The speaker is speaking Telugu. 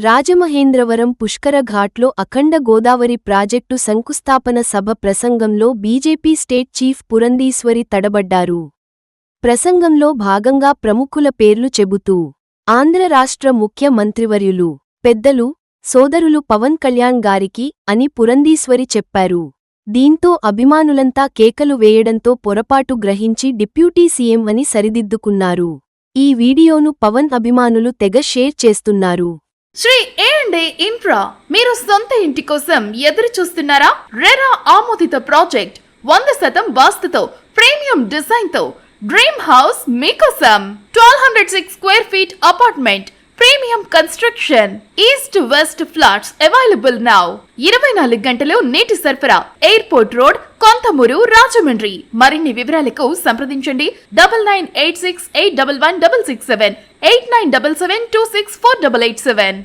రాజమహేంద్రవరం పుష్కర ఘాట్లో అఖండ గోదావరి ప్రాజెక్టు శంకుస్థాపన సభ ప్రసంగంలో బీజేపీ స్టేట్ చీఫ్ పురంధీశ్వరి తడబడ్డారు. ప్రసంగంలో భాగంగా ప్రముఖుల పేర్లు చెబుతూ ఆంధ్ర రాష్ట్ర ముఖ్య మంత్రివర్యులు, పెద్దలు, సోదరులు పవన్ కళ్యాణ్ గారికి అని పురంధీశ్వరి చెప్పారు. దీంతో అభిమానులంతా కేకలు వేయడంతో పొరపాటు గ్రహించి డిప్యూటీ సీఎం అని సరిదిద్దుకున్నారు. ఈ వీడియోను పవన్ అభిమానులు తెగ షేర్ చేస్తున్నారు. శ్రీ A&A ఇన్ఫ్రా మీరు సొంత ఇంటి కోసం ఎదురు చూస్తున్నారా? రెరా ఆమోదిత ప్రాజెక్ట్ 100% వాస్తుతో ప్రీమియం డిజైన్ తో డ్రీమ్ హౌస్ మీకోసం 1206 square feet apartment premium construction east west flats available now. 24 గంటలు నీటి సరఫరా. Airport road, Konthamuru, Rajahmundry. మరిన్ని వివరాలకు సంప్రదించండి 9986811667 8977264887.